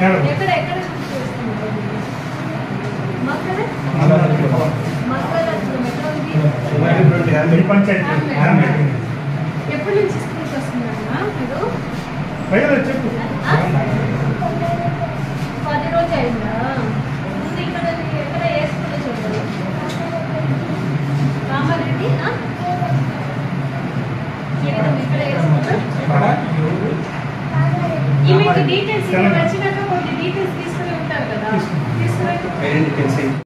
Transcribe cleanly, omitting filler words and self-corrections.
ఎక్కడ ఎక్కడ చేస్తున్నారు? ఎప్పటి నుంచి స్కూల్కి వస్తున్నారన్నా మీరు? చెప్పు 10 రోజు అయిందా? ముందు ఇక్కడ ఎక్కడ ఏ స్కూల్లో చదువు? రామారెడ్డి ఇక్కడ ఏ స్కూల్? ఈమెకి డీటెయిల్స్ వచ్చినాక కొన్ని డీటెయిల్స్ తీసుకుని ఉంటారు కదా, తీసుకుని